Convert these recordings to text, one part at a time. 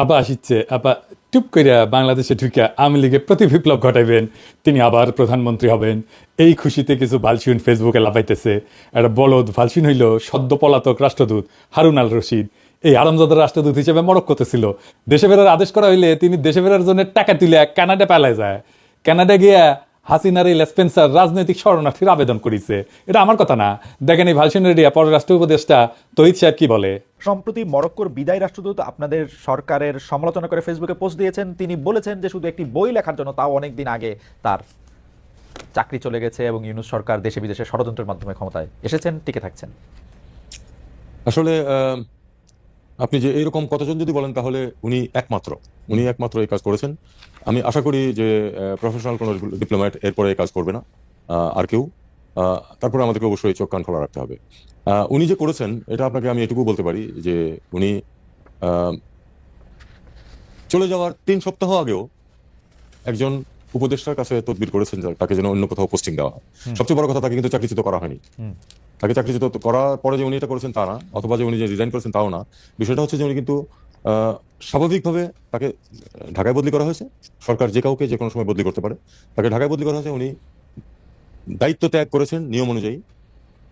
আবার আসিচ্ছে আবার টুপ কইরা বাংলাদেশে ঢুকিয়া আওয়ামী লীগের প্রতি বিপ্লব ঘটাইবেন, তিনি আবার প্রধানমন্ত্রী হবেন। এই খুশিতে কিছু ভালসিন ফেসবুকে লাফাইতেছে। একটা বলদ ভালসিন হইল সদ্য পলাতক রাষ্ট্রদূত হারুন আল রশিদ। এই আরামজাদার রাষ্ট্রদূত হিসেবে মরক্কোতে ছিল। দেশে ফেরার আদেশ করা হইলে তিনি দেশে ফেরার জন্য টাকা তুলে কানাডা পালায় যায়। কানাডা গিয়া হাসিনার এই লেসপেন্সার রাজনৈতিক শরণার্থীর আবেদন করেছে। এটা আমার কথা না, দেখেন এই ভালসিন রেডিয়া পররাষ্ট্র উপদেষ্টা তহিদ সাহেব কি বলে। সম্প্রতি মরক্কোর বিদায় রাষ্ট্রদূত আপনাদের সরকারের সমালোচনা করে ফেসবুকে পোস্ট দিয়েছেন। তিনি বলেছেন যে শুধু একটি বই লেখার জন্য, তাও অনেক দিন আগে, তার চাকরি চলে গেছে এবং ইউনূস সরকার দেশে বিদেশে ষড়যন্ত্রের মাধ্যমে ক্ষমতায় এসেছেন, টিকে থাকছেন। আসলে আপনি যে এইরকম কতজন যদি বলেন তাহলে উনি একমাত্র এই কাজ করেছেন। আমি আশা করি যে প্রফেশনাল কোনো ডিপ্লোম্যাট এরপরে এই কাজ করবে না, আর কেউ। তারপরে আমাদেরকে অবশ্যই চোখ কান খোলা রাখতে হবে। উনি যে করেছেন এটা আপনাকে আমি এটুকু বলতে পারি যে উনি চলে যাওয়ার 3 সপ্তাহ আগেও একজন উপদেষ্টার কাছে তদবির করেছেন তাকে যেন অন্য কোথাও পোস্টিং দেওয়া হয়। সবচেয়ে বড় কথা, তাকে কিন্তু চাকরিচ্যুত করা হয়নি। তাকে চাকরিচ্যুত করার পরে যে উনি এটা করেছেন তা না, অথবা যে উনি যে রিজাইন করেছেন তাও না। বিষয়টা হচ্ছে যে উনি কিন্তু স্বাভাবিকভাবে তাকে ঢাকায় বদলি করা হয়েছে। সরকার যে কাউকে যে কোনো সময় বদলি করতে পারে, তাকে ঢাকায় বদলি করা হয়েছে। উনি দায়িত্ব ত্যাগ করেছেন নিয়ম অনুযায়ী,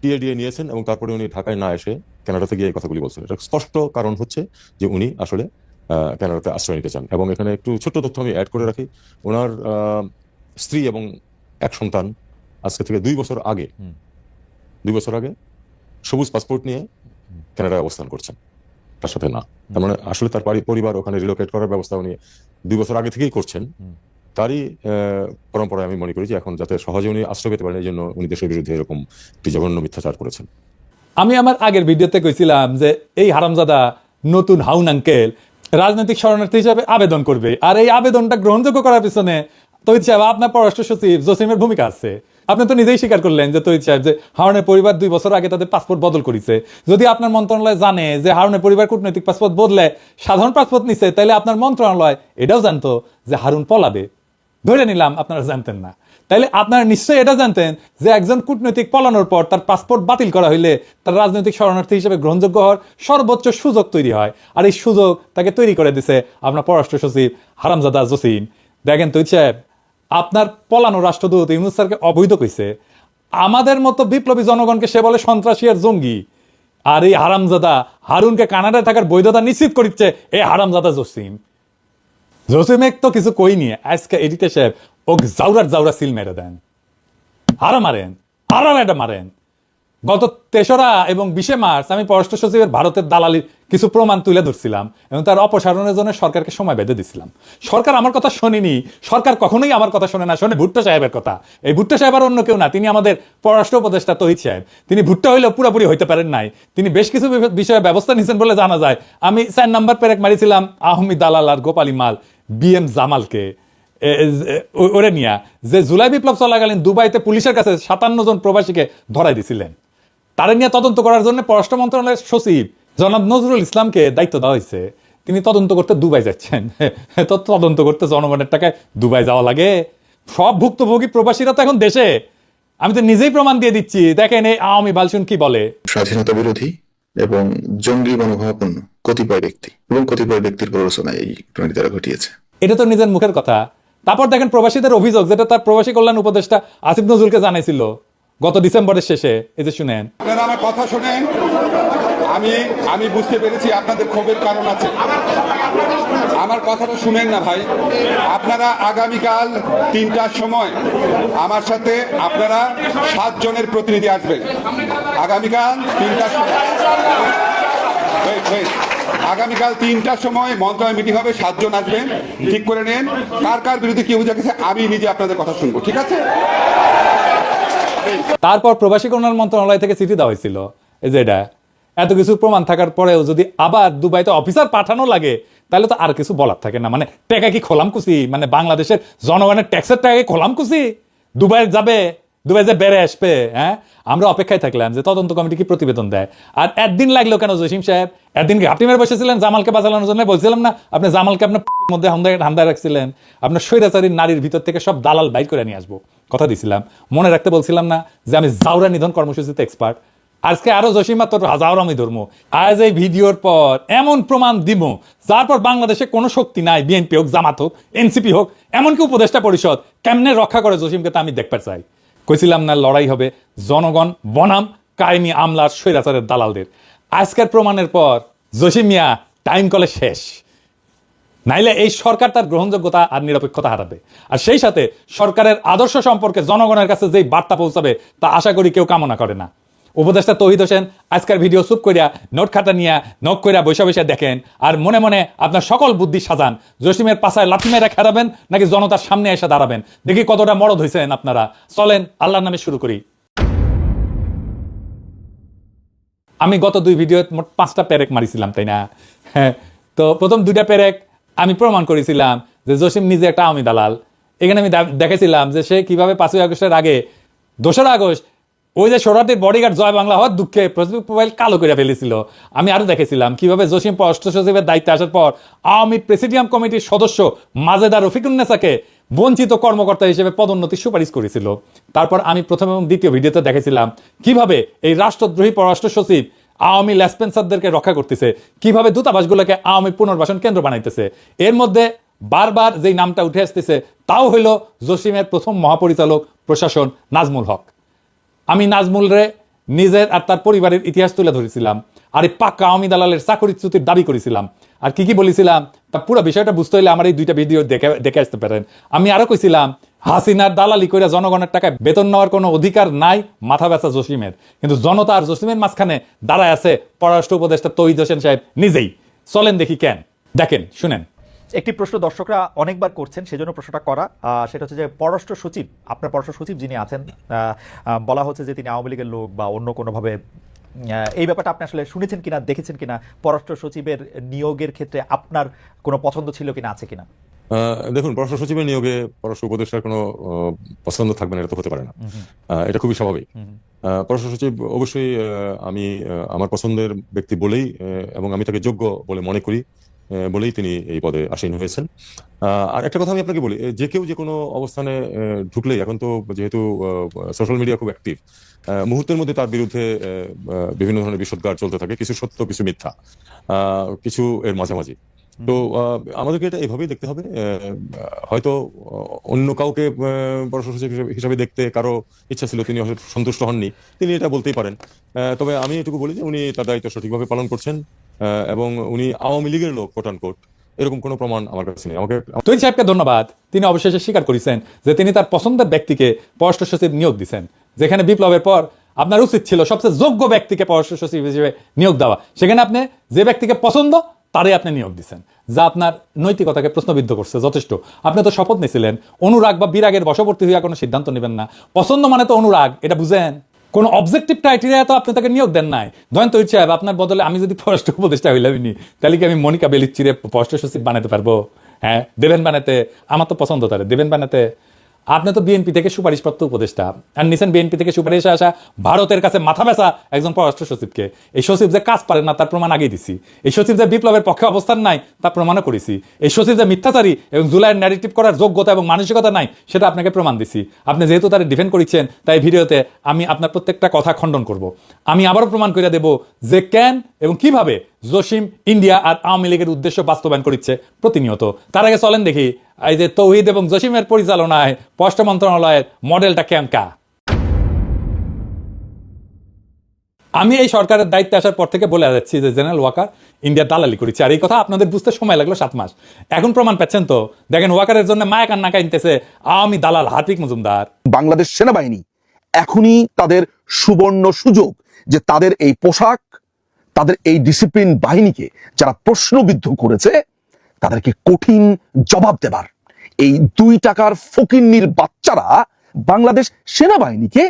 টিএডিএ নিয়েছেন, এবং তারপরে উনি ঢাকায় না এসে কানাডাতে গিয়ে এই কথাগুলি বলছেন। এটা স্পষ্ট কারণ হচ্ছে যে উনি আসলে কানাডাতে আশ্রয় নিতে চান। এবং এখানে একটু ছোট্ট তথ্য আমি অ্যাড করে রাখি। ওনার স্ত্রী এবং এক সন্তান আজকে থেকে 2 বছর আগে সবুজ পাসপোর্ট নিয়ে কানাডায় অবস্থান করছেন, তার সাথে না। তার মানে আসলে তার পরিবার ওখানে রিলোকেট করার ব্যবস্থা উনি 2 বছর আগে থেকেই করছেন। তারই পরম্পরায় আমি মনে করি যে এখন যাতে সহজে উনি আশ্রয় পেতে পারেন, এই জন্য উনি দেশের বিরুদ্ধে এরকম একটি জঘন্য মিথ্যাচার করেছেন। আমি আমার আগের ভিডিওতে কইছিলাম যে এই হারামজাদা নতুন হাউন আঙ্কেল রাজনৈতিক শরণার্থী হিসাবে আবেদন করবে, আর এই আবেদনটা গ্রহণযোগ্য করার পিছনে তহিদ সাহেব আপনার পররাষ্ট্র সচিব জসিমের ভূমিকা আছে। আপনি তো নিজেই স্বীকার করলেন যে তহিদ সাহেব যে হারুনের পরিবার 2 বছর আগে তাদের পাসপোর্ট বদল করেছে। যদি আপনার মন্ত্রণালয় জানে যে হারুনের পরিবার কূটনৈতিক পাসপোর্ট বদলে সাধারণ পাসপোর্ট নিছে, তাহলে আপনার মন্ত্রণালয় এটাও জানতো যে হারুন পলাবে। ধরে নিলাম আপনারা জানতেন না, তাইলে আপনারা নিশ্চয়ই এটা জানতেন যে একজন কূটনৈতিক পলানোর পর তার পাসপোর্ট বাতিল করা হইলে তার রাজনৈতিক শরণার্থী হিসেবে গ্রহণযোগ্য হওয়ার সর্বোচ্চ সুযোগ তৈরি হয়। আর এই সুযোগ তাকে তৈরি করে দিছে আপনার পররাষ্ট্র সচিব হারামজাদা জসিম। দেখেন তহিদ সাহেব, আপনার পলানো রাষ্ট্রদূত ইউনূস স্যারকে অবৈধ কইছে। আমাদের মতো বিপ্লবী জনগণকে সে বলে সন্ত্রাসী আর জঙ্গি। আর এই হারামজাদা হারুনকে কানাডায় থাকার বৈধতা নিশ্চিত করিচ্ছে এই হারামজাদা জসিম তো কিছু কই নিয়ে আজকে এডিটর সাহেব ও জাউরা সিল মেরে দেন। আরো মারেন। গত 3রা এবং 20 মার্চ আমি পররাষ্ট্র সচিবের ভারতের দালালির কিছু প্রমাণ তুলে ধরছিলাম এবং তার অপসারণের জন্য সরকারকে সময় বেঁধে দিছিলাম। সরকার আমার কথা শোনেনি। সরকার কখনোই আমার কথা শোনে না, শোনে ভুট্টো সাহেবের কথা। এই ভুট্টো সাহেব আর অন্য কেউ না, তিনি আমাদের পররাষ্ট্র উপদেষ্টা তহিদ সাহেব। তিনি ভুট্টো হইলেও পুরোপুরি হইতে পারেন নাই। তিনি বেশ কিছু বিষয়ে ব্যবস্থা নিয়েছেন বলে জানা যায়। আমি 4 নাম্বার পেরেক মারিছিলাম আহমি দালাল আর গোপালী মাল BM জামালকে, ওরে নিয়া যে জুলাই বিপ্লব চলাকালীন দুবাইতে পুলিশের কাছে 57 জন প্রবাসীকে ধরাই দিছিলেন। তারা নিয়ে তদন্ত করার জন্য পররাষ্ট্র মন্ত্রণালয়ের সচিব জনাব নজরুল ইসলামকে দায়িত্ব দেওয়া হয়েছে। তিনি তদন্ত করতে দুবাই যাচ্ছেন। তো তদন্ত করতে জনগণের টাকায় দুবাই যাওয়া লাগে? সব ভুক্তভোগী প্রবাসীরা তো এখন দেশে। আমি তো নিজেই প্রমাণ দিয়ে দিচ্ছি। দেখেন এই আওয়ামী বালসুন কি বলে। স্বাধীনতা বিরোধী এবং জঙ্গি মনোভাবাপন্ন কতিপয় ব্যক্তির প্ররোচনায় এই ঘটনাটি তারা ঘটিয়েছে। এটা তো নিজের মুখের কথা। তারপর দেখেন প্রবাসীদের অভিযোগ, যেটা তার প্রবাসী কল্যাণ উপদেষ্টা আসিফ নজরুলকে জানাইছিল গত ডিসেম্বরের শেষে। এই যে শুনেন। আপনারা আমার কথা শুনেন। আমি বুঝতে পেরেছি আপনাদের ক্ষোভের কারণ আছে। আমার কথাটা শুনেন না ভাই। আপনারা আগামীকাল 3টার সময় আমার সাথে আপনারা 7 জনের প্রতিনিধি আসবেন। আগামীকাল 3টার সময় আগামীকাল 3টার সময় মন্ত্রণালয় মিটিং হবে। 7 জন আসবেন, ঠিক করে নেন কার বিরুদ্ধে কি অভিযোগ আছে। আমি নিজে আপনাদের কথা শুনবো, ঠিক আছে? তারপর প্রবাসী কল্যাণ মন্ত্রণালয় থেকে চিঠি দেওয়া হয়েছিল। এই যে এটা এত কিছু প্রমাণ থাকার পরেও যদি আবার দুবাইতে অফিসার পাঠানো লাগে, তাহলে তো আর কিছু বলার থাকে না। মানে টাকা কি খোলাম কুচি? মানে বাংলাদেশের জনগণের ট্যাক্সের টাকা কি খোলাম কুচি? দুবাই যে বেড়ে আসবে। হ্যাঁ, আমরা অপেক্ষায় থাকলাম যে তদন্ত কমিটি কি প্রতিবেদন দেয়। আর একদিন লাগলো কেন জসিম সাহেব? একদিন ঘাপটি মেরে বসেছিলেন জামালকে বাঁচানোর জন্য। বলছিলাম না আপনি জামালকে আপনার মধ্যে হামদায় রাখছিলেন? আপনার স্বৈরাচারী নারীর ভিতর থেকে সব দালাল বাইর করে নিয়ে আসবো কথা দিছিলাম। মনে রাখতে বলছিলাম না যে আমি জাউরা নিধন কর্মসূচিতে এক্সপার্ট? আজকে আরো জসিমা তোর হাজার আমি ধর্ম আজ এই ভিডিওর পর এমন প্রমাণ দিব যার পর বাংলাদেশে কোনো শক্তি নাই, বিএনপি হোক, জামাত হোক, এনসিপি হোক, এমনকি উপদেষ্টা পরিষদ কেমনে রক্ষা করে জসিমকে তা আমি দেখতে চাই। কইছিলাম না লড়াই হবে জনগণ বনাম কায়েমি আমলার স্বৈরাচারের দালালদের। আজকের প্রমাণের পর জসিম মিয়া টাইম কলে শেষ, নাইলে এই সরকার তার গ্রহণযোগ্যতা আর নিরপেক্ষতা হারাবে। আর সেই সাথে সরকারের আদর্শ সম্পর্কে জনগণের কাছে যেই বার্তা পৌঁছাবে তা আশা করি কেউ কামনা করে না। উপদেষ্টা তৌহিদ হোসেন আজকের ভিডিও চুপ করিয়া নোট খাতা নিয়ে নখ করিয়া বৈশা বৈশা দেখেন আর মনে মনে আপনার সকল বুদ্ধি সাজান। জসিমের পাশায় লাথি মেরে খেলাবেন নাকি জনতার সামনে এসে দাঁড়াবেন, দেখি কতটা মরদ হয়েছেন আপনারা। চলেন আল্লাহর নামে শুরু করি। আমি গত 2 ভিডিওতে মোট 5টা পেরেক মারিছিলাম, তাই না? হ্যাঁ, তো প্রথম 2টা পেরেক আমি প্রমাণ করেছিলাম যে জসিম নিজে একটা আওয়ামী দালাল। এখানে আমি দেখেছিলাম যে সে কিভাবে 5ই আগস্টের আগে 2রা আগস্ট ওই যে শরণার্থীর বডিগার্ড জয় বাংলা হওয়ার দুঃখে ফেসবুক প্রোফাইল কালো করে ফেলেছিল। আমি আরো দেখেছিলাম কিভাবে জসিম পররাষ্ট্র সচিবের দায়িত্বে আসার পর আওয়ামী প্রেসিডিয়াম কমিটির সদস্য মাজেদা রফিকুন্নেসাকে বঞ্চিত কর্মকর্তা হিসেবে পদোন্নতির সুপারিশ করেছিল। তারপর আমি প্রথম এবং দ্বিতীয় ভিডিওতে দেখেছিলাম কিভাবে এই রাষ্ট্রদ্রোহী পররাষ্ট্র সচিব আওয়ামী লেসপেন্সারদেরকে রক্ষা করতেছে, কিভাবে দূতাবাসগুলোকে আওয়ামী পুনর্বাসন কেন্দ্র বানাইতেছে। এর মধ্যে বারবার যেই নামটা উঠে আসতেছে তাও হইল জসিমের প্রথম মহাপরিচালক প্রশাসন নাজমুল হক। আমি নাজমুল রে নিজের আর তার পরিবারের ইতিহাস তুলে ধরেছিলাম, আর এই পাক্কা আওয়ামী দালালের চাকরিচ্যুতির দাবি করেছিলাম। আর কি কি বলেছিলাম তা পুরো বিষয়টা বুঝতে হলে আমার এই 2টা ভিডিও দেখে আসতে পারেন। আমি আরো কইছিলাম হাসিনার দালালি করে জনগণের টাকায় বেতন নেওয়ার কোনো অধিকার নাই মাথা ব্যথা জসিমের, কিন্তু জনতা আর জসিমের মাঝখানে দাঁড়ায় আছে পররাষ্ট্র উপদেষ্টা তৌহিদ হোসেন সাহেব নিজেই। চলেন দেখি কেন, দেখেন শুনেন। একটি প্রশ্ন দর্শকরা অনেকবার করছেন, সেজন্য প্রশ্নটা করা। সেটা হচ্ছে যে পররাষ্ট্র সচিব, আপনার পররাষ্ট্র সচিব যিনি আছেন, বলা হচ্ছে যে তিনি আওয়ামী লীগের লোক বা অন্য কোনোভাবে, এই ব্যাপারটা আপনি আসলে শুনেছেন কিনা, দেখেছেন কিনা? পররাষ্ট্র সচিবের নিয়োগের ক্ষেত্রে আপনার কোনো পছন্দ ছিল কিনা, আছে কিনা? দেখুন, পররাষ্ট্র সচিবের নিয়োগে পররাষ্ট্র উপদেষ্টার কোনো পছন্দ থাকবে না, এটা তো হতে পারে না। এটা খুবই স্বাভাবিক। পররাষ্ট্র সচিব অবশ্যই আমি আমার পছন্দের ব্যক্তি বলেই এবং আমি তাকে যোগ্য বলে মনে করি বলেই তিনি এই পদে আসীন হয়েছেন। আর একটা কথা আমি আপনাকে বলি, যে কেউ যে কোনো অবস্থানে ঢুকলেই, এখন তো যেহেতু সোশ্যাল মিডিয়া খুব অ্যাক্টিভ, মুহূর্তের মধ্যে তার বিরুদ্ধে বিভিন্ন ধরনের বিষোদ্গার চলতে থাকে, কিছু সত্য কিছু মিথ্যা, কিছু এর মাঝামাঝি। তো আমাদেরকে এটা এভাবেই দেখতে হবে। হয়তো অন্য কাউকে পররাষ্ট্র সচিব হিসাবে দেখতে কারো ইচ্ছা ছিল, তিনি হয়তো সন্তুষ্ট হননি, তিনি এটা বলতেই পারেন। তবে আমি এটুকু বলি যে উনি তার দায়িত্ব সঠিকভাবে পালন করছেন এবং উনি আওয়ামী লীগের লোক কোট আনকোট, এরকম কোনো প্রমাণ আমার কাছে নেই। আমাকে তৈরি সাহেবকে ধন্যবাদ, তিনি অবশেষে স্বীকার করেছেন যে তিনি তার পছন্দের ব্যক্তিকে পররাষ্ট্র সচিব নিয়োগ দিচ্ছেন। যেখানে বিপ্লবের পর আপনার উচিত ছিল সবচেয়ে যোগ্য ব্যক্তিকে পররাষ্ট্র সচিব হিসেবে নিয়োগ দেওয়া, সেখানে আপনি যে ব্যক্তিকে পছন্দ তারই আপনি নিয়োগ দিচ্ছেন, যা আপনার নৈতিকতাকে প্রশ্নবিদ্ধ করছে। যথেষ্ট, আপনি তো শপথ নিয়েছিলেন অনুরাগ বা বিরাগের বশবর্তী হইয়া কোনো সিদ্ধান্ত নেবেন না। পছন্দ মানে তো অনুরাগ, এটা বুঝেন। কোন অবজেক্টিভ ক্রাইটেরিয়া তো আপনি তাকে নিয়োগ দেন নাই। ধরেন তৈরি সাহেব, আপনার বদলে আমি যদি পররাষ্ট্র উপদেষ্টা হইলামই, তাহলে কি আমি মনিকা বেলিচ্চিরে পররাষ্ট্র সচিব বানাতে পারবো? হ্যাঁ, দেবেন বানাতে, আমার তো পছন্দ তারে দেবেন বানাতে। আপনি তো বিএনপি থেকে সুপারিশপ্রাপ্ত উপদেষ্টা, আর নিছেন বিএনপি থেকে সুপারিশে আসা ভারতের কাছে মাথা ব্যথা একজন পররাষ্ট্র সচিবকে। এই সচিব যে কাজ পারে না তার প্রমাণ আগেই দিছি। এই সচিব যে বিপ্লবের পক্ষে অবস্থান নাই তার প্রমাণও করেছি। এই সচিব যে মিথ্যাচারী এবং জুলাইয়ের ন্যারেটিভ করার যোগ্যতা এবং মানসিকতা নাই সেটা আপনাকে প্রমাণ দিছি। আপনি যেহেতু তারা ডিফেন্ড করেছেন, তাই ভিডিওতে আমি আপনার প্রত্যেকটা কথা খণ্ডন করব। আমি আবারও প্রমাণ করে দেব যে কেন এবং কিভাবে জসিম ইন্ডিয়া আর আওয়ামী লীগের উদ্দেশ্য বাস্তবায়ন করছে প্রতিনিয়ত। তার আগে চলেন দেখি এই যে তৌহিদ এবং জসিমের পরিচালনায় পররাষ্ট্র মন্ত্রণালয়ের মডেলটা কেমকা। আমি এই সরকারের দায়িত্বে আসার পর থেকে বলে যাচ্ছি যে জেনারেল ওয়াকার ইন্ডিয়া দালালি করেছে, আর এই কথা আপনাদের বুঝতে সময় লাগলো 7 মাস। এখন প্রমাণ পাচ্ছেন তো, দেখেন ওয়াকারের জন্য মায়া কান্না কাইনতেছে আওয়ামী দালাল হার্পিক মজুমদার। বাংলাদেশ সেনাবাহিনী এখনই তাদের সুবর্ণ সুযোগ যে তাদের এই পোশাক, তাদের এই ডিসিপ্লিন বাহিনীকে যারা প্রশ্নবিদ্ধ করেছে তাদেরকে কঠিন জবাব দেবার। এই 2 টাকার ফকিন্নির বাচ্চারা বাংলাদেশ সেনাবাহিনীকে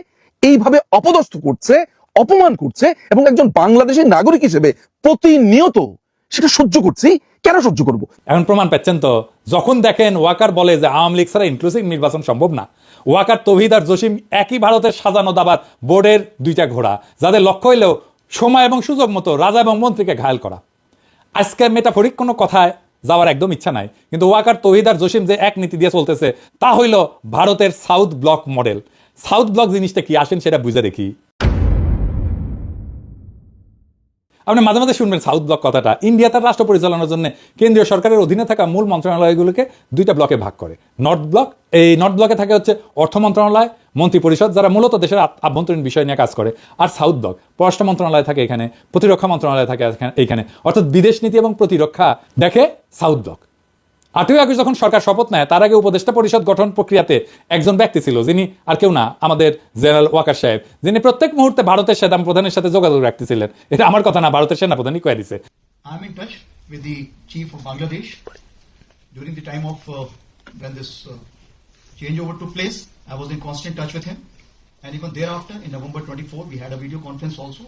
এইভাবে অপদস্থ করছে, অপমান করছে, এবং একজন বাংলাদেশের নাগরিক হিসেবে প্রতিনিয়ত সেটা সহ্য করছি। কেন সহ্য করব? এখন প্রমাণ পাচ্ছেন তো, যখন দেখেন ওয়াকার বলে যে আওয়ামী লীগ ছাড়া ইনক্লুসিভ নির্বাচন সম্ভব না। ওয়াকার, তৌহিদ আর জসিম একই ভারতের সাজানো দাবার বোর্ডের 2টা ঘোড়া, যাদের লক্ষ্য হইলেও সময় এবং সুযোগ মতো রাজা এবং মন্ত্রীকে ঘায়েল করা। আজকে মেটাফরিক কোনো কথায় যাওয়ার একদম ইচ্ছা নাই, কিন্তু ওয়াকার, তৌহিদ আর জসিম যে এক নীতি দিয়ে চলতেছে তা হইল ভারতের south block model. South block জিনিসটা কি আসেন সেটা বুঝে দেখি। আপনি মাঝে মাঝে শুনবেন সাউথ ব্লক কথাটা। ইন্ডিয়া তার রাষ্ট্র পরিচালনার জন্য কেন্দ্রীয় সরকারের অধীনে থাকা মূল মন্ত্রণালয়গুলোকে দুইটা ব্লকে ভাগ করে। নর্থ ব্লক, এই নর্থ ব্লকে থাকে হচ্ছে অর্থ মন্ত্রণালয়, মন্ত্রী পরিষদ, যারা মূলত দেশের আভ্যন্তরীণ বিষয় নিয়ে কাজ করে। আর সাউথ ব্লক, পররাষ্ট্র মন্ত্রণালয় থাকে এখানে, প্রতিরক্ষা মন্ত্রণালয় থাকে এইখানে, অর্থাৎ বিদেশ নীতি এবং প্রতিরক্ষা দেখে সাউথ ব্লক। 8ই আগস্ট যখন সরকার শপথ নেয়, তার আগে উপদেষ্টা পরিষদ গঠন প্রক্রিয়াতে একজন ব্যক্তি ছিল, যিনি আর কেউ না, আমাদের জেনারেল ওয়াকার সাহেব, যিনি প্রত্যেক মুহূর্তে ভারতের সেনা প্রধানের সাথে যোগাযোগ রাখতেছিলেন। এটা আমার কথা না, ভারতের সেনা প্রধানই কয়ে দিছে। I'm in touch with the chief of Bangladesh during the time of when this changeover took place. I was in constant touch with him, and even thereafter, in November 24, we had a video conference also.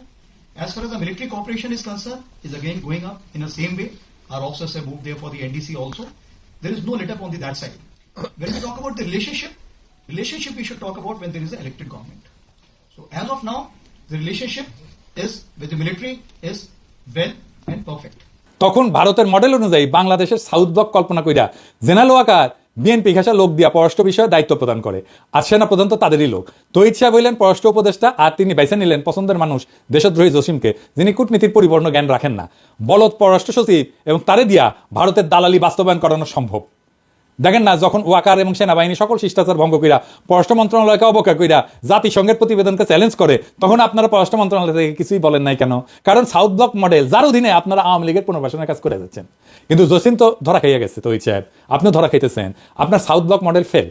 As far as the military cooperation is concerned, is again going up in the same way. Our officers have moved there for the NDC also. There is no let up on that side. When we talk about the relationship we should talk about when there is an elected government. So as of now, the relationship is with the military is well and perfect. তখন ভারতের model অনুযায়ী বাংলাদেশের south block কল্পনা কইরা general Waker BNP ঘেঁষা লোক দিয়া পররাষ্ট্র বিষয়ে দায়িত্ব প্রদান করে। আর সেনা প্রধান তো তাদেরই লোক। তহিদ সাহেব হইলেন পররাষ্ট্র উপদেষ্টা, আর তিনি বেছে নিলেন পছন্দের মানুষ দেশদ্রোহী জসিমকে, যিনি কূটনীতির পরিপূর্ণ জ্ঞান রাখেন না। বলদ পররাষ্ট্র সচিব, এবং তারে দিয়া ভারতের দালালি বাস্তবায়ন করানো সম্ভব। দেখেন না, যখন ওয়াকার এবং সেনাবাহিনী সকল শিষ্টাচার ভঙ্গ কইরা পররাষ্ট্র মন্ত্রণালয়কে অবজ্ঞা কইরা জাতিসংঘের প্রতিবেদনকে চ্যালেঞ্জ করে, তখন আপনারা পররাষ্ট্র মন্ত্রণালয় থেকে কিছুই বলেন নাই কেন? কারণ সাউথ ব্লক মডেল, যার অধীনে আপনারা আওয়ামী লীগের পুনর্বাসনের কাজ করে যাচ্ছেন। কিন্তু জসিম তো ধরা খাইয়া গেছে, তো সাহেব আপনিও ধরা খাইতেছেন। আপনার সাউথ ব্লক মডেল ফেল।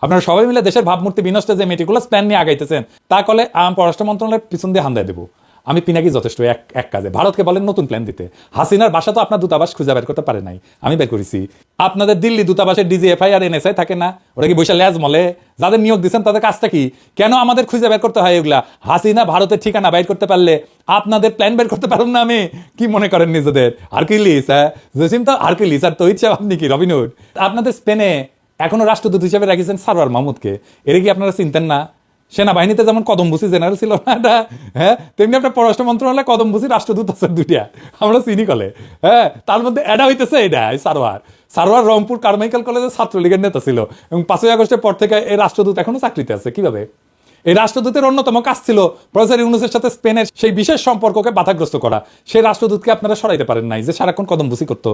আপনারা সবাই মিলে দেশের ভাবমূর্তি বিনষ্টে যে মেটিকুলাস প্ল্যান নিয়ে আগাইতেছেন, তা কলে পররাষ্ট্র মন্ত্রণালয়ের পিছন দিয়ে হান্দায় দেবো। আমি পিনাকি যথেষ্ট এক কাজে। ভারতকে বলেন নতুন প্ল্যান দিতে। হাসিনার বাসা তো আপনার দূতাবাস খুঁজে বের করতে পারে নাই, আমি বের করেছি। আপনাদের দিল্লি দূতাবাসের ডিজিএফআই আর এনএসআই থাকে না, ওরা কি বৈশা ল্যাজ মলে? যাদের নিয়োগ দিচ্ছেন তাদের কাজটা কি? কেন আমাদের খুঁজে বের করতে হয় এগুলা? হাসিনা ভারতের ঠিকানা বাইর করতে পারলে আপনাদের প্ল্যান বের করতে পারুন না? আমি কি মনে করেন নিজেদের হারকিউলিস? হ্যাঁ, জসিম তো হারকিউলিস, আর তহিদ সাহেব আপনি কি রবিনহুড? আপনাদের স্পেনে এখনো রাষ্ট্রদূত হিসেবে রাখিয়েছেন সারওয়ার মাহমুদকে। এর কি আপনারা চিনতেন না? সেনাবাহিনীতে যেমন কদমবুসি জেনারেল ছিল না এটা, হ্যাঁ, তেমনি আপনার পররাষ্ট্র মন্ত্রণালয়ে কদমবুসি রাষ্ট্রদূত আছে দুইটা, আমরা চিনি কলে। হ্যাঁ, তার মধ্যে এটা হইতেছে এটা সারোয়ার রংপুর কারমাইকেল কলেজের ছাত্রলীগের নেতা ছিল, এবং 5ই আগস্টের পর থেকে এই রাষ্ট্রদূত এখনো চাকরিতে আছে। কিভাবে? এই রাষ্ট্রদূতের অন্যতম কাজ ছিল প্রফেসর ইউনূসের সাথে স্পেনের সেই বিশেষ সম্পর্ককে বাধাগ্রস্ত করা। সেই রাষ্ট্রদূতকে আপনারা সরাইতে পারেন নাই, যে সারাক্ষণ কদমবুসি করতো,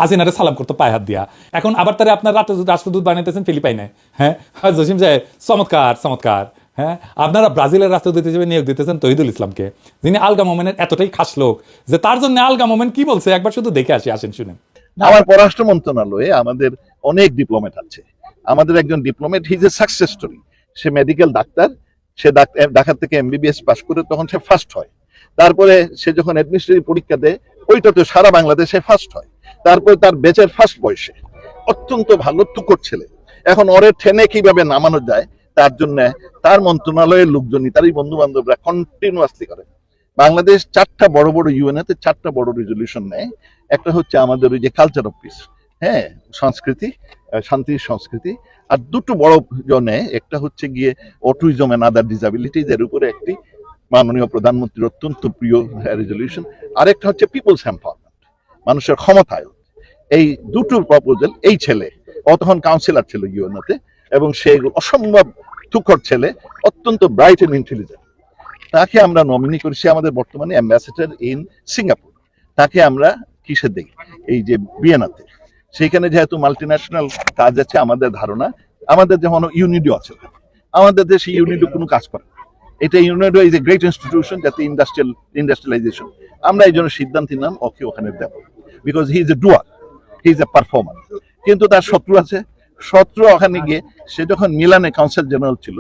হাসিনারে সালাম করতো পায়ে হাত দিয়া। এখন আবার তারা আপনার রাষ্ট্রদূত বানাইতেছেন ফিলিপাইনে। হ্যাঁ, জসিম সাহেব চমৎকার। হ্যাঁ, আপনারা ব্রাজিলের রাষ্ট্রদূত হিসেবে নিয়োগ দিতেছেন তহিদুল ইসলামকে, যিনি আলগা মোমেনের এতটাই খাস লোক যে তার জন্য আলগা মোমেন কি বলছে একবার শুধু দেখে আসেন শুনেন। আমার পররাষ্ট্র মন্ত্রণালয়ে আমাদের অনেক ডিপ্লোমেট আছে। আমাদের একজন diplomat, he is a success story. সে মেডিকেল ডাক্তার, সে ঢাকা থেকে এমবিবিএস পাস করে তখন সে ফার্স্ট হয়। তারপরে সে যখন অ্যাডমিনিস্ট্রেটিভ পরীক্ষা দেয়, ওইটাতে সারা বাংলাদেশে ফার্স্ট হয়। তারপরে তার ব্যাচের ফার্স্ট বয়সে, অত্যন্ত ভালো তুকর ছেলে। এখন ওরে ঠেনে কিভাবে নামানো যায় তার জন্য তার মন্ত্রণালয়ের লোকজনই, তারই বন্ধু বান্ধবরা কন্টিনিউয়াসলি করে। বাংলাদেশ 4টা বড় ইউএনএতে 4টা বড় রেজলিউশন নেয়। একটা হচ্ছে আমাদের ওই যে কালচার অফ পিস, হ্যাঁ, সংস্কৃতি, শান্তির সংস্কৃতি। আর 2টো বড় জনে, একটা হচ্ছে গিয়ে অটিজম এন্ড আদার ডিসাবিলিটিজ, এর উপরে একটি মাননীয় প্রধানমন্ত্রীর অত্যন্ত প্রিয় রেজলিউশন। আরেকটা হচ্ছে পিপলস এম্পাওয়ারমেন্ট, মানুষের ক্ষমতায়ন। এই 2টো প্রপোজাল, এই ছেলে, ও তখন কাউন্সিলর ছিল ইউএনওতে, এবং সে অসম্ভব তুখর ছেলে, অত্যন্ত ব্রাইট এন্ড ইন্টেলিজেন্ট। তাকে আমরা নমিনি করেছি আমাদের বর্তমানে অ্যাম্বাসেডর ইন সিঙ্গাপুর। তাকে আমরা কিসে দেই? এই যে ভিয়েনাতে। সেইখানে যেহেতু মাল্টিন্যাশনাল কাজ আছে, আমাদের ধারণা, আমাদের যেমন ইউনিডো আছে, আমাদের দেশে ইউনিডো কোনো কাজ করে না। এটা UNIDO is a great institution, যাতে ইন্ডাস্ট্রিয়ালাইজেশন। আমরা এই জন্য সিদ্ধান্ত নিলাম ওকে ওখানে দেব, because he is a doer, he is a performer. কিন্তু তার শত্রু আছে। শত্রু ওখানে গিয়ে, সে যখন মিলানে কাউন্সিল জেনারেল ছিল,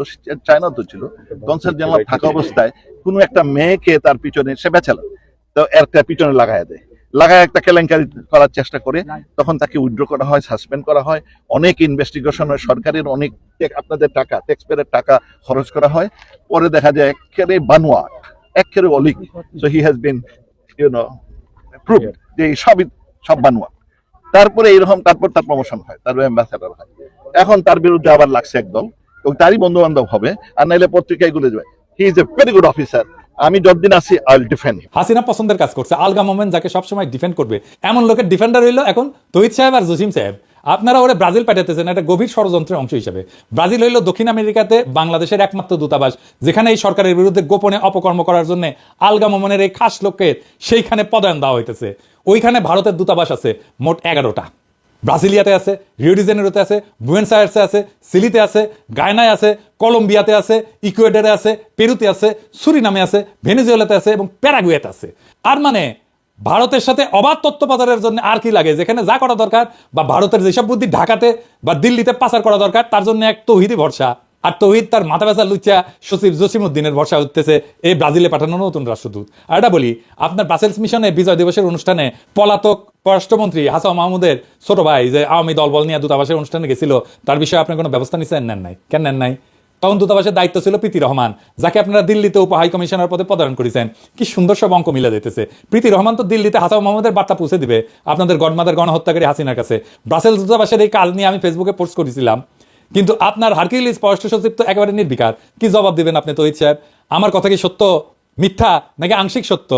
চায়না তো ছিল, কাউন্সিল জেনারেল থাকা অবস্থায় কোনো একটা মেয়েকে তার পিছনে সে বেচাল, তো একটা পিছনে লাগায় একটা কেলেঙ্কারি করার চেষ্টা করে। তখন তাকে উইথড্র করা হয়, সাসপেন্ড করা হয়, অনেক ইনভেস্টিগেশন হয়, সরকারের অনেক আপনাদের টাকা, ট্যাক্সপেয়ারের টাকা খরচ করা হয়। পরে দেখা যায় একেবারে বানোয়া, একেবারে অলিক। So he has been prove যে সব বানোয়া। তারপরে এইরকম, তারপর তার প্রমোশন হয়, তারপর অ্যাম্বাসেডর হয়। এখন তার বিরুদ্ধে আবার লাগছে একদল, এবং তারই বন্ধু বান্ধব হবে, আর নাইলে পত্রিকায় গুলো যাবে। হি is a very good officer. আমি যতদিন আছি আই উইল ডিফেন্ড হিম। হাসিনা পছন্দের কাজ করছে, আলগা মোমেন যাকে সবসময় ডিফেন্ড করবে, এমন লোকের ডিফেন্ডার হইলো এখন তহিদ সাহেব আর জসিম সাহেব। আপনারা ওরা ব্রাজিল পাঠাতেছেন একটা গভীর ষড়যন্ত্রের অংশ হিসেবে। ব্রাজিল হইল দক্ষিণ আমেরিকাতে বাংলাদেশের একমাত্র দূতাবাস, যেখানে এই সরকারের বিরুদ্ধে গোপনে অপকর্ম করার জন্য আলগা মোমনের এই খাস লোককে সেইখানে পদায়ন দেওয়া হইতেছে। ওইখানে ভারতের দূতাবাস আছে মোট 11টা। ব্রাজিলিয়াতে আছে, রিও ডি জেনেরোতে আছে, বুয়েন্স আয়ার্সে আছে, সিলিতে আছে, গায়নায় আছে, কলম্বিয়াতে আছে, ইকুয়েডরে আছে, পেরুতে আছে, সুরিনামে আছে, ভেনেজুয়েলাতে আছে এবং প্যারাগুয়েতে আছে। আর মানে ভারতের সাথে অবাধ তথ্য পাচারের জন্য আর কি লাগে? যেখানে যা করা দরকার বা ভারতের যেসব বুদ্ধি ঢাকাতে বা দিল্লিতে পাচার করা দরকার, তার জন্য এক তৌহিদি ভরসা। আর তৌহিদ তার মাথা ব্যথা লুচ্চা সচিব জসিমউদ্দিনের ভরসা হতেছে এই ব্রাজিলে পাঠানো নতুন রাষ্ট্রদূত। আর এটা বলি, আপনার ব্রাসেলস মিশনে বিজয় দিবসের অনুষ্ঠানে পলাতক পররাষ্ট্রমন্ত্রী হাসান মাহমুদের ছোট ভাই যে আওয়ামী দলবল নিয়ে দূতাবাসের অনুষ্ঠানে গেছিল, তার বিষয়ে আপনি কোনো ব্যবস্থা নিচ্ছেন? নেন নাই। কেন নেন নাই? তখন দূতাবাসের দায়িত্ব ছিল প্রীতি রহমান, যাকে আপনারা দিল্লিতে উপ হাই কমিশনার পদে পদায়ন করেছেন। কি সুন্দর সব অঙ্ক মিলে দিতেছে। প্রীতি রহমান তো দিল্লিতে হাসান মাহমুদের বার্তা পৌঁছে দিবে আপনাদের গডমাদার গণহত্যাকারী হাসিনার কাছে। ব্রাসেলস দূতাবাসের এই কাজ নিয়ে আমি ফেসবুকে পোস্ট করেছিলাম, কিন্তু আপনার হারকিউলিস পররাষ্ট্র সচিব তো একেবারে নির্বিকার। কি জবাব দিবেন আপনি তৌহিদ সাহেব? আমার কথা কি সত্য মিথ্যা, নাকি আংশিক সত্য,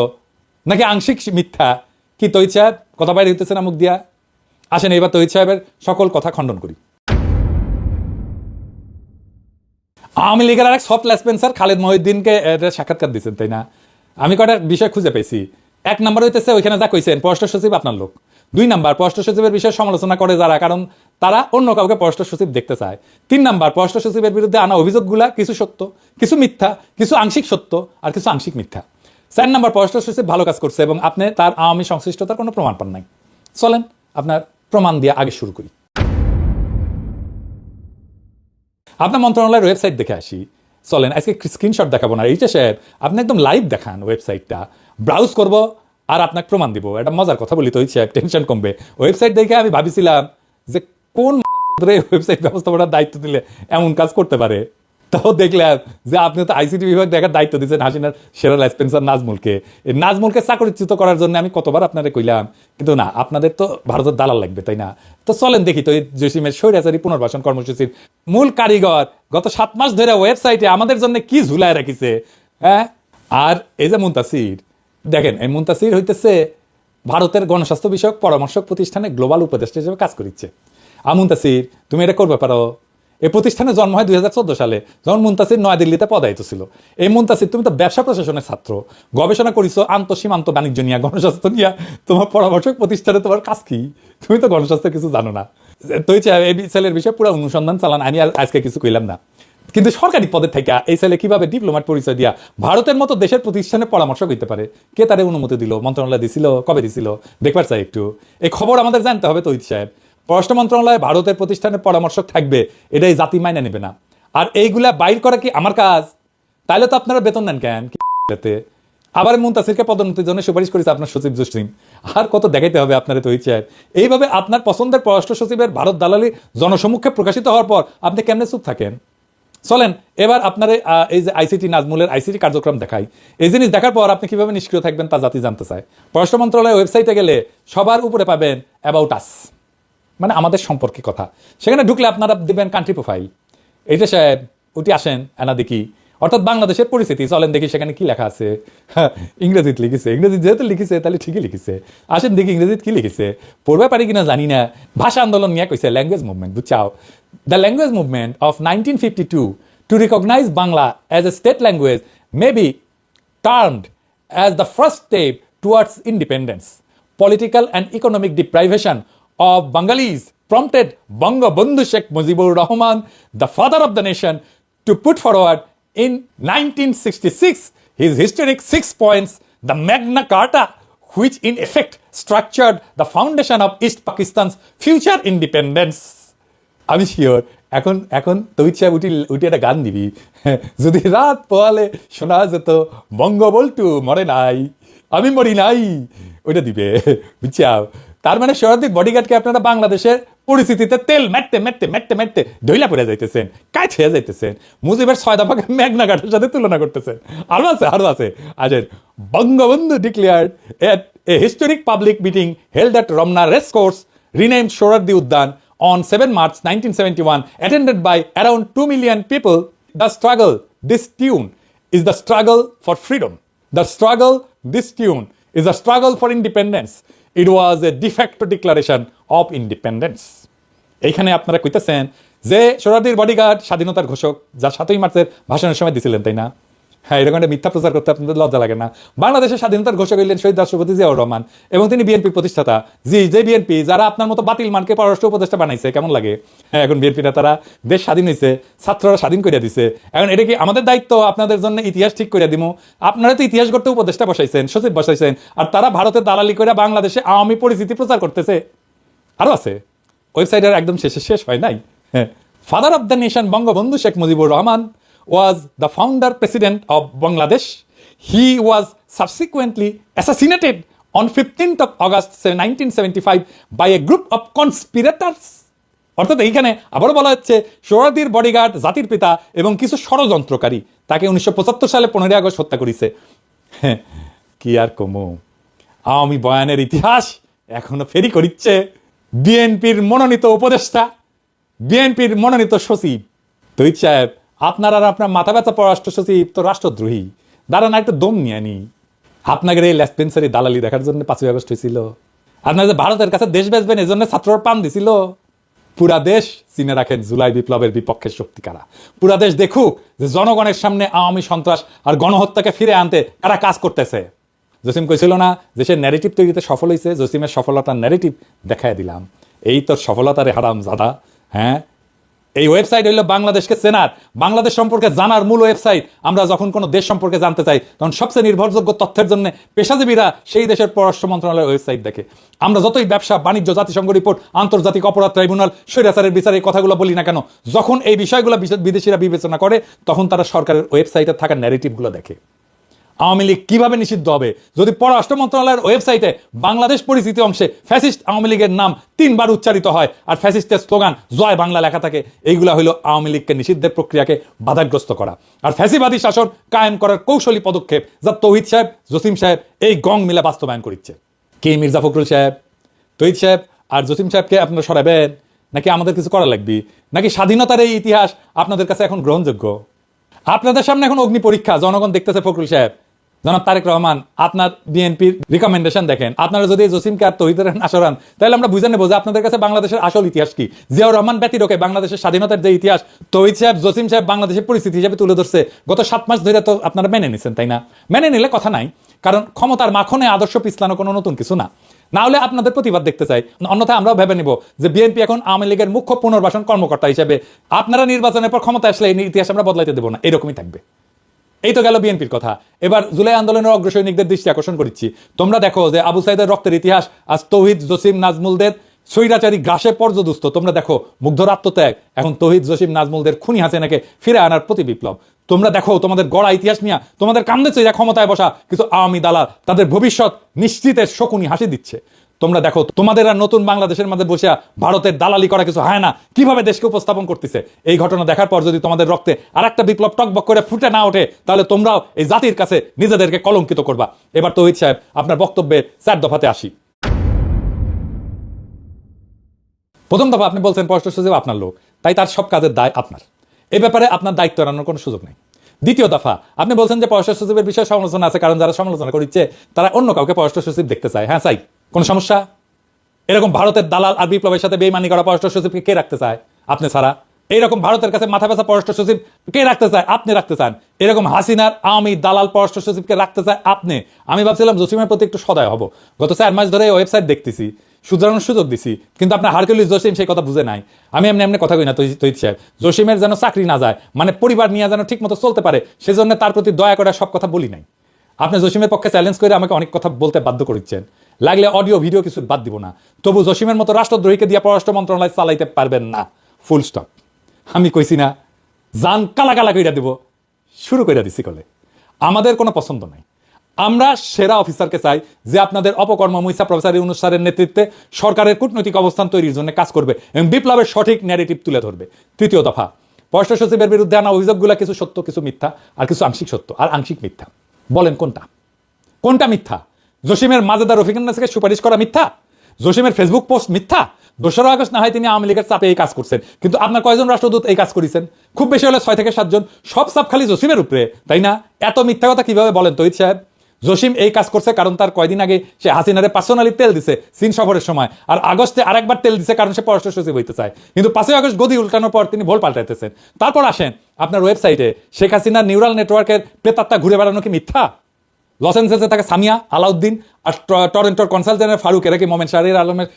নাকি আংশিক মিথ্যা? কি তৌহিদ সাহেব কথা বাইরে হইতেছে না মুখ দিয়া? আসেন এবার তৌহিদ সাহেবের সকল কথা খণ্ডন করি। আওয়ামী লীগের আরেক সফট লেসপেন্সার খালেদ মহিউদ্দিনকে সাক্ষাৎকার দিচ্ছেন, তাই না? আমি কয়টা বিষয় খুঁজে পেয়েছি। 1 নম্বর হইতেছে ওইখানে যা কইছেন পররাষ্ট্র সচিব আপনার লোক। 2 নম্বর পররাষ্ট্র সচিবের বিষয়ে সমালোচনা করে যারা, কারণ তারা অন্য কাউকে পররাষ্ট্র সচিব দেখতে চায়। 3 নম্বর পররাষ্ট্র সচিবের বিরুদ্ধে আনা অভিযোগগুলা কিছু সত্য, কিছু মিথ্যা, কিছু আংশিক সত্য আর কিছু আংশিক মিথ্যা। 4 নম্বর পররাষ্ট্র সচিব ভালো কাজ করছে এবং আপনি তার আওয়ামী সংশ্লিষ্টতার কোনো প্রমাণ পান নাই। চলেন আপনার প্রমাণ দিয়ে আগে শুরু করি। আপনার মন্ত্রণালয়ের ওয়েবসাইট দেখে আসি। চলেন আজকে স্ক্রিনশট দেখাবো না, এইটা সাহেব আপনি একদম লাইভ দেখান ওয়েবসাইটটা, ব্রাউজ করব আর আপনাকে প্রমাণ দিব। এটা মজার কথা বলি তো সাহেব, টেনশন কমবে। ওয়েবসাইট দেখে আমি ভাবিছিলাম যে কোন ওয়েবসাইট ব্যবস্থাপনার দায়িত্ব দিলে এমন কাজ করতে পারে। তাও দেখলাম যে আপনি তো আইসিটি বিভাগ দেখার দায়িত্ব দিচ্ছেন হাসিনার সেরা লেসপেন্সার নাজমুলকে। এই নাজমুলকে চাকরিচ্যুত করার জন্য আমি কতবার আপনারা কইলাম, কিন্তু না, আপনাদের তো ভারতের দালাল লাগবে, তাই না? তো চলেন দেখি তো এই জসিমের স্বৈরাচারী পুনর্বাসন কর্মসূচির মূল কারিগর গত 7 মাস ধরে ওয়েবসাইটে আমাদের জন্য কি ঝুলায় রাখিছে। হ্যাঁ, আর এই যে মুনতাসির, দেখেন এই মুনতাসির হইতেছে ভারতের গণস্বাস্থ্য বিষয়ক পরামর্শক প্রতিষ্ঠানে গ্লোবাল উপদেষ্টা হিসেবে কাজ করিচ্ছে। মুনতাসির তুমি এটা করবে পারো? এই প্রতিষ্ঠানে জন্ম হয় 2014 সালে, যখন মুনতাসির নয়াদিল্লিতে পদায়িত ছিল। এই মুনতাসির, তুমি তো ব্যবসা প্রশাসনের ছাত্র, গবেষণা করিছো আন্তঃসীমান্ত বাণিজ্য নিয়ে, গণস্বাস্থ্য নিয়ে। তোমার পরামর্শক প্রতিষ্ঠানে তোমার কাজ কি? তুমি তো গণস্বাস্থ্য কিছু জানো না। তো এই ছেলের বিষয়ে পুরো অনুসন্ধান চালান, আমি আজকে কিছু কইলাম না। কিন্তু সরকারি পদে থেকে এই ছেলে কিভাবে ডিপ্লোমাট পরিচয় দিয়া ভারতের মতো দেশের প্রতিষ্ঠানে পরামর্শক হইতে পারে? কে তারে অনুমতি দিল? মন্ত্রণালয় দিছিল? কবে দিছিল? দেখবার চাই একটু। এই খবর আমাদের জানতে হবে তৌহিদ সাহেব। পররাষ্ট্র মন্ত্রণালয়ে ভারতের প্রতিষ্ঠানের পরামর্শক থাকবে, এটাই জাতি মাইনে নেবে না। আর এইগুলা বাইর করা কি আমার কাজ? তাইলে তো আপনারা বেতন নেন কেন? আবার মুনতাসিরকে পদোন্নতির জন্য সুপারিশ করেছে আপনার সচিব জসিম। আর কত দেখাইতে হবে আপনারা তৌহিদ সাহেব? এইভাবে আপনার পছন্দের পররাষ্ট্র সচিবের ভারত দালালি জনসম্মুখে প্রকাশিত হওয়ার পর আপনি কেমনে চুপ থাকেন? চলেন এবার আপনার এই যে আইসিটি নাজমুলের আইসিটি কার্যক্রম দেখাই। এই জিনিস দেখার পর আপনি কিভাবে নিষ্ক্রিয় থাকবেন তা জাতি জানতে চায়। পররাষ্ট্র মন্ত্রণালয়ের ওয়েবসাইটে গেলে সবার উপরে পাবেন অ্যাবাউট আস, মানে আমাদের সম্পর্কে কথা। সেখানে ঢুকলে আপনারা দেবেন কান্ট্রি প্রোফাইল। এইটা সাহেব উঠে আসেন এনা দেখি, অর্থাৎ বাংলাদেশের পরিস্থিতি। চলেন দেখি সেখানে কি লেখা আছে। ইংরেজিতে লিখেছে, ইংরেজি যেহেতু লিখেছে তাহলে ঠিকই লিখেছে। আসেন দেখি ইংরেজিতে কি লিখেছে, পড়বে পারি কিনা জানি না। ভাষা আন্দোলন নিয়ে কইছে ল্যাঙ্গুয়েজ মুভমেন্ট, বুঝছাও? The language movement of 1952 to recognize Bangla as a state language may be termed as the first step towards independence. Political and economic deprivation of Bengalis prompted Bangabandhu Sheikh Mujibur Rahman, the father of the nation, to put forward in 1966 his historic 6 points, the Magna Carta, which in effect structured the foundation of East Pakistan's future independence. আমি sure এখন তৌহিদ সাহেব উঠি একটা গান দিবি, যদি রাত পোয়ালে শোনা যেত বঙ্গবল্টু মরে নাই, আমি মরি নাই, ওইটা দিবে, বুঝছাও? তার মানে শতাধিক বডিগার্ডকে আপনারা বাংলাদেশের পরিস্থিতিতে তেল মেটতে মেটতে মেটতে মেটতে ঢইলা পড়ে যাইতেছেন, কাজ হয়ে যাইতেছেন। মুজিবের 6 দফাকে মেঘনা ঘাটের সাথে তুলনা করতেছেন। আরো আছে। আজের Bangabandhu declared at a historic public meeting held at Ramna race course renamed Suhrawardy Udyan on 7 March 1971, attended by around 2 million people. The struggle, this tune, is the struggle for freedom. The struggle, this tune, is a struggle for independence. It was a de facto declaration of independence. এইখানে আপনারা কইতেছেন যে সোহরাওয়ার্দীর bodyguard স্বাধীনতার ঘোষক, যা 7ই মার্চের ভাষণের সময় দিছিলেন, তাই না? হ্যাঁ, এরকম একটা মিথ্যা প্রচার করতে আপনাদের লজ্জা লাগে না? বাংলাদেশের স্বাধীনতার ঘোষক হইলেন শহীদ রাষ্ট্রপতি জিয়াউর রহমান, এবং তিনি বিএনপির প্রতিষ্ঠাতা। যে বিএনপি যারা আপনার মতো বাতিল মানকে পররাষ্ট্র উপদেষ্টা বানাইছে, কেমন লাগে? হ্যাঁ, এখন বিএনপি নেতারা দেশ স্বাধীন হয়েছে, ছাত্ররা স্বাধীন করে দিছে, এখন এটা কি আমাদের দায়িত্ব আপনাদের জন্য ইতিহাস ঠিক করে দিব? আপনারা তো ইতিহাস করতে উপদেষ্টা বসাইছেন, সচিব বসাইছেন, আর তারা ভারতের দালালি করে বাংলাদেশে আওয়ামী পরিস্থিতি প্রচার করতেছে। আরো আছে, ওয়েবসাইটের একদম শেষ হয় নাই। হ্যাঁ, father of the nation Bangabandhu Sheikh Mujibur Rahman was the founder president of Bangladesh. He was subsequently assassinated on 15th of August 1975 by a group of conspirators. অর্থাৎ এইখানে আবারও বলা হচ্ছে সোহরাওয়ার্দীর বডিগার্ড, জাতির পিতা এবং কিছু ষড়যন্ত্রকারী তাকে 1975 সালে 15 আগস্ট হত্যা করেছে। হ্যাঁ, কি আর কমু, আওয়ামী বয়ানের ইতিহাস এখনো ফেরি করিচ্ছে বিএনপির মনোনীত উপদেষ্টা, বিএনপির মনোনীত সচিব তহিদ সাহেব। আপনার আর আপনার মাথা ব্যথা পররাষ্ট্র সচিব তো রাষ্ট্রদ্রোহী। দাঁড়ান একটু দম নিয়ে নি। আপনাদের এই লেসপেন্সারি দালালি দেখার জন্য 5ই আগস্ট হয়েছিল। আপনারা যে ভারতের কাছে দেশ বেচবেন এই জন্য ছাত্ররা পান দিছিল। পুরা দেশ চিনে রাখেন জুলাই বিপ্লবের বিপক্ষের শক্তি কারা। পুরা দেশ দেখুক যে জনগণের সামনে আওয়ামী সন্ত্রাস আর গণহত্যাকে ফিরে আনতে কারা কাজ করতেছে। জসিম কইছিল না যে সে ন্যারেটিভ তৈরিতে সফল হয়েছে, জসিমের সফলতার ন্যারেটিভ দেখাই দিলাম। এই তোর সফলতারে হারাম জাদা। হ্যাঁ, এই ওয়েবসাইট হইল বাংলাদেশকে চেনার, বাংলাদেশ সম্পর্কে জানার মূল ওয়েবসাইট। আমরা যখন কোনো দেশ সম্পর্কে জানতে চাই তখন সবচেয়ে নির্ভরযোগ্য তথ্যের জন্য পেশাজীবীরা সেই দেশের পররাষ্ট্র মন্ত্রণালয়ের ওয়েবসাইট দেখে। আমরা যতই ব্যবসা বাণিজ্য, জাতিসংঘ রিপোর্ট, আন্তর্জাতিক অপরাধ ট্রাইব্যুনাল, স্বৈরাচারের বিচার এই কথাগুলো বলি না কেন, যখন এই বিষয়গুলো বিদেশিরা বিবেচনা করে তখন তারা সরকারের ওয়েবসাইটে থাকা ন্যারেটিভগুলো দেখে। আওয়ামী লীগ কিভাবে নিষিদ্ধ হবে? যদি পররাষ্ট্র মন্ত্রণালয়ের ওয়েবসাইটে বাংলাদেশ পরিচিতি অংশে ফ্যাসিস্ট আওয়ামী লীগের নাম 3 বার উচ্চারিত হয় আর ফ্যাসিস্টের স্লোগান জয় বাংলা লেখা থাকে, এইগুলা হলো আওয়ামী লীগকে নিষিদ্ধের প্রক্রিয়াকে বাধাগ্রস্ত করা আর ফ্যাসিবাদী শাসন কায়েম করার কৌশলী পদক্ষেপ, যা তৌহিদ সাহেব, জসিম সাহেব এই গং মিলে বাস্তবায়ন করিচ্ছে। কে মির্জা ফখরুল সাহেব, তৌহিদ সাহেব আর জসিম সাহেবকে আপনারা সরাবেন, নাকি আমাদের কিছু করা লাগবে? নাকি স্বাধীনতার এই ইতিহাস আপনাদের কাছে এখন গ্রহণযোগ্য? আপনাদের সামনে এখন অগ্নি পরীক্ষা, জনগণ দেখতেছে। ফখরুল সাহেব, জনাব তারেক রহমান, আপনার বিএনপির রিকমেন্ডেশন দেখেন। আপনারা যদি জসিমকে আর তৌহিদের না সরান তাহলে আমরা বুঝে নেবো যে আপনাদের কাছে বাংলাদেশের আসল ইতিহাস কি। জিয়াউর রহমান ব্যতিরেকে বাংলাদেশের স্বাধীনতার যে ইতিহাস তৌহিদ সাহেব, জসিম সাহেব বাংলাদেশের পরিস্থিতি হিসেবে তুলে ধরছে গত 7 মাস ধরে, তো আপনারা মেনে নিচ্ছেন, তাই না? মেনে নিলে কথা নাই, কারণ ক্ষমতার মাখনে আদর্শ পিছলানো কোনো নতুন কিছু না। না হলে আপনাদের প্রতিবাদ দেখতে চাই, অন্যথায় আমরাও ভেবে নিব যে বিএনপি এখন আওয়ামী লীগের মুখ্য পুনর্বাসন কর্মকর্তা হিসেবে আপনারা নির্বাচনের পর ক্ষমতা আসলে এই ইতিহাস আমরা বদলাইতে দেবো না, এরকমই থাকবে। এই তো গেল বিএনপির কথা। এবার জুলাই আন্দোলনের অগ্রসৈনিকদের দৃষ্টি আকর্ষণ করছি। তোমরা দেখো যে আবু সাইদের রক্তের ইতিহাস আজ তৌহিদ, জসিম, নাজমুলদের স্বৈরাচারী গ্রাসে পর্যদুস্ত। তোমরা দেখো মুগ্ধর আত্মত্যাগ, এখন তৌহিদ, জসিম, নাজমুলদের খুনি হাসিনাকে ফিরে আনার প্রতি বিপ্লব। তোমরা দেখো তোমাদের গড়া ইতিহাস নিয়ে তোমাদের কান্দে চইরা ক্ষমতায় বসা কিছু আওয়ামী দালাল তাদের ভবিষ্যৎ নিশ্চিতের শকুনি হাসি দিচ্ছে। তোমরা দেখো তোমাদের আর নতুন বাংলাদেশের মাঝে বসে ভারতের দালালি করা কিছু হয় না কিভাবে দেশকে উপস্থাপন করতেছে। এই ঘটনা দেখার পর যদি তোমাদের রক্তে আর একটা বিপ্লব টকবক করে ফুটে না ওঠে তাহলে তোমরাও এই জাতির কাছে নিজেদেরকে কলঙ্কিত করবা। এবার তৌহিদ সাহেব আপনার বক্তব্যের 4 দফাতে আসি। প্রথম দফা, আপনি বলছেন পররাষ্ট্র সচিব আপনার লোক, তাই তার সব কাজের দায় আপনার, এ ব্যাপারে আপনার দায়িত্ব এড়ানোর কোনো সুযোগ নেই। দ্বিতীয় দফা, আপনি বলছেন যে পররাষ্ট্র সচিবের বিষয়ে সমালোচনা আছে, কারণ যারা সমালোচনা করছে তারা অন্য কাউকে পররাষ্ট্র সচিব দেখতে চায়। হ্যাঁ চাই, কোন সমস্যা? এরকম ভারতের দালাল আর বিপ্লবের সাথে বেইমানি করা পররাষ্ট্র সচিবকে কে রাখতে চায়? আপনি ছাড়া। এইরকম ভারতের কাছে মাথা ব্যথা পররাষ্ট্র সচিব কে রাখতে চায়? আপনি রাখতে চান। এরকম হাসিনার আওয়ামী দালাল পররাষ্ট্র সচিবকে রাখতে চায় আপনি। আমি ভাবছিলাম জসিমের প্রতি একটু সদয় হব, গত 4 মাস ধরে ওয়েবসাইট দেখতেছি, শুধরানোর সুযোগ দিছি, কিন্তু আপনার হারকিউলিস জসিম সেই কথা বুঝে নাই। আমি এমনি কথা কই না তৌহিদ সাহেব, জসিমের যেন চাকরি না যায়, মানে পরিবার নিয়ে যেন ঠিক মতো চলতে পারে, সেজন্য তার প্রতি দয়া করে সব কথা বলি নাই। আপনি জসিমের পক্ষে চ্যালেঞ্জ করে আমাকে অনেক কথা বলতে বাধ্য করছেন, লাগলে অডিও ভিডিও কিছু বাদ দিব না, তবু জসিমের মতো রাষ্ট্রদ্রোহীকে দিয়ে পররাষ্ট্র মন্ত্রণালয় চালাইতে পারবেন না, ফুল স্টপ। আমি কইছি না জান কালা কালা কইরা দিব, শুরু কইরা দিছি কলে। আমাদের কোনো পছন্দ নাই, আমরা সেরা অফিসারকে চাই যে আপনাদের অপকর্ম মুইসা প্রফেসর ইউনূস স্যারের নেতৃত্বে সরকারের কূটনৈতিক অবস্থান তৈরির জন্য কাজ করবে এবং বিপ্লবের সঠিক ন্যারেটিভ তুলে ধরবে। তৃতীয় দফা, পররাষ্ট্র সচিবের বিরুদ্ধে আনা অভিযোগগুলো কিছু সত্য, কিছু মিথ্যা, আর কিছু আংশিক সত্য আর আংশিক মিথ্যা। বলেন কোনটা কোনটা মিথ্যা? জসিমের মাজেদা রফিকুন নাসিরকে সুপারিশ করা মিথ্যা? জসিমের ফেসবুক পোস্ট মিথ্যা? 2 আগস্ট না হয় তিনি আওয়ামী লীগের চাপে এই কাজ করছেন, কিন্তু আপনার কয়জন রাষ্ট্রদূত এই কাজ করেছেন? খুব বেশি হলে 6 থেকে 7 জন, সব চাপ খালি জসিমের উপরে, তাই না? এত মিথ্যা কথা কিভাবে বলেন তৌহিদ সাহেব? জসিম এই কাজ করছে কারণ তার কয়দিন আগে সে হাসিনারে পার্সোনালি তেল দিছে চীন সফরের সময়, আর আগস্টে আরেকবার তেল দিছে কারণ সে পররাষ্ট্র সচিব হইতে চায়। কিন্তু 5ই আগস্ট গদি উল্টানোর পর তিনি ভোল পাল্টাইতেছেন। তারপর আসেন আপনার ওয়েবসাইটে শেখ হাসিনার নিউরাল নেটওয়ার্কের প্রেতাত্মা ঘুরে বেড়ানো কি মিথ্যা? লস অ্যাঞ্জেলেসে থাকে সামিয়া, আলাউদ্দিন আর টরেন্টোর কনসাল জেনারেল ফারুক, এরা কি মোমেন শাহরিয়ার আলমের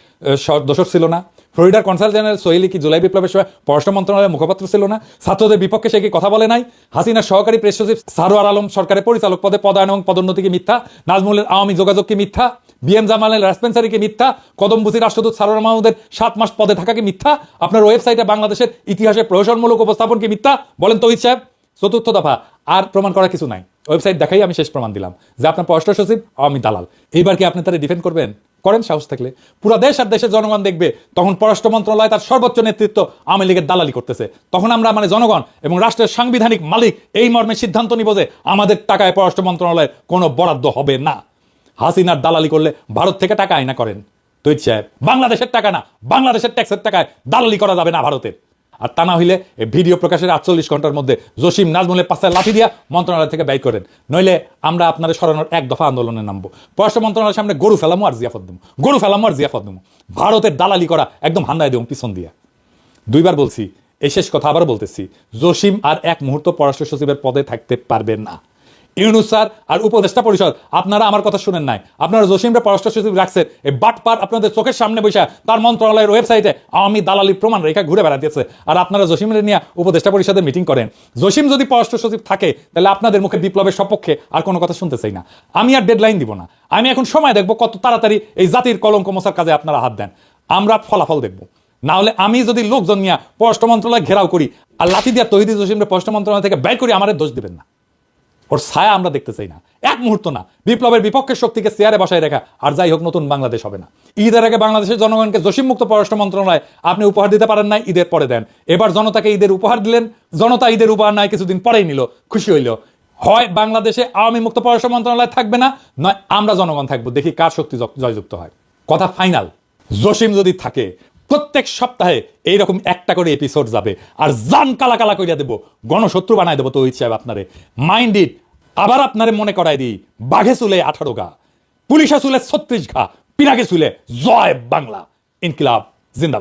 দোষর ছিল না? ফ্লোরিডার কনসাল জেনারেল সোহেলি কি জুলাই বিপ্লবের সময় পররাষ্ট্র মন্ত্রণালয়ের মুখপাত্র ছিল না? ছাত্রদের বিপক্ষে সে কি কথা বলে নাই? হাসিনার সহকারী প্রেস সচিব সারোয়ার আলম সরকারের পরিচালক পদে পদায়ন এবং পদোন্নতি কি মিথ্যা? নাজমুলের আওয়ামী যোগাযোগ কি মিথ্যা? বিএম জামালের রেসপেন্সারি কি মিথ্যা? কদমবুসি রাষ্ট্রদূত সারোয়ার মাহমুদের 7 মাস পদে থাকা কি মিথ্যা? আপনার ওয়েবসাইটে বাংলাদেশের ইতিহাসে প্রহসনমূলক উপস্থাপন কি মিথ্যা? বলেন তৌহিদ সাহেব। চতুর্থ দফা, আর প্রমাণ করার কিছু নাই। ওয়েবসাইট দেখাই আমি শেষ প্রমাণ দিলাম যে আপনার পররাষ্ট্র সচিব আওয়ামী দালাল। এইবার কি আপনি তারা ডিফেন্ড করবেন? করেন সাহস থাকলে। পুরো দেশ আর দেশের জনগণ দেখবে তখন পররাষ্ট্র মন্ত্রণালয় তার সর্বোচ্চ নেতৃত্ব আওয়ামী লীগের দালালি করতেছে। তখন আমরা মানে জনগণ এবং রাষ্ট্রের সাংবিধানিক মালিক এই মর্মে সিদ্ধান্ত নিব যে আমাদের টাকায় পররাষ্ট্র মন্ত্রণালয়ের কোনো বরাদ্দ হবে না। হাসিনার দালালি করলে ভারত থেকে টাকা আয়না করেন তৈরি সাহেব, বাংলাদেশের টাকা না, বাংলাদেশের ট্যাক্সের টাকায় দালালি করা যাবে না ভারতের। আর তা না হইলে এই ভিডিও প্রকাশের 48 ঘন্টার মধ্যে জসিম নাজমুলের পাশে লাঠি দিয়া মন্ত্রণালয় থেকে ব্যয় করেন, নইলে আমরা আপনাদের সরানোর এক দফা আন্দোলনে নামবো। পররাষ্ট্র মন্ত্রণালয়ের সামনে গরু ফেলামো আর জিয়াফত দেবো, গরু ফেলামো আর জিয়াফত দেবো। ভারতের দালালি করা একদম হান্দায় দেবো পিছন দিয়া। 2বার বলছি, এই শেষ কথা আবার বলতেছি, জসিম আর এক মুহূর্ত পররাষ্ট্র সচিবের পদে থাকতে পারবেন না। ইউনূস স্যার আর উপদেষ্টা পরিষদ আপনারা আমার কথা শুনেন নাই, আপনারা জসিমরে পররাষ্ট্র সচিব রাখছেন এই বাটপার আপনাদের চোখের সামনে বসে তার মন্ত্রণালয়ের ওয়েবসাইটে আওয়ামী দালালির প্রমাণ রেখা ঘুরে বেড়াতেছে, আর আপনারা জসিমরে নিয়ে উপদেষ্টা পরিষদের মিটিং করেন। জসিম যদি পররাষ্ট্র সচিব থাকে তাহলে আপনাদের মুখে বিপ্লবের সপক্ষে আর কোনো কথা শুনতে চাই না। আমি আর ডেডলাইন দিব না, আমি এখন সময় দেখবো কত তাড়াতাড়ি এই জাতির কলঙ্ক মোছার কাজে আপনারা হাত দেন। আমরা ফলাফল দেখবো। না হলে আমি যদি লোকজন নিয়ে পররাষ্ট্র মন্ত্রণালয় ঘেরাও করি আর লাঠি দিয়া তৌহিদ জসিমরে পররাষ্ট্র মন্ত্রণালয় থেকে ব্যয় করি, আমাদের দোষ দিবেন না। ওর ছায়া আমরা দেখতে চাই না, এক মুহূর্ত না। বিপ্লবের বিপক্ষের শক্তিকে চেয়ারে বসায় রেখা আর যাই হোক নতুন বাংলাদেশ হবে না। ঈদের আগে বাংলাদেশের জনগণকে জসিম মুক্ত পররাষ্ট্র মন্ত্রণালয় আপনি উপহার দিতে পারেন নাই, ঈদের পরে দেন। এবার জনতাকে ঈদের উপহার দিলেন, জনতা ঈদের উপহার নাই কিছুদিন পরেই নিল, খুশি হইল। হয় বাংলাদেশে আওয়ামী মুক্ত পররাষ্ট্র মন্ত্রণালয় থাকবে না, নয় আমরা জনগণ থাকবো, দেখি কার শক্তি জয়যুক্ত হয়। কথা ফাইনাল, জসিম যদি থাকে প্রত্যেক সপ্তাহে এইরকম একটা করে এপিসোড যাবে, আর জান কালা কালা কইরা দেবো, গণশত্রু বানাই দেবো তৌহিদ সাহেব আপনারে। Mind it. আবার আপনারে মনে করাই দিই, বাঘে চুলে 18 ঘা, পুলিশে চুলে 36 ঘা, পিনাকে চুলে জয় বাংলা। ইনকিলাব জিন্দাবাদ।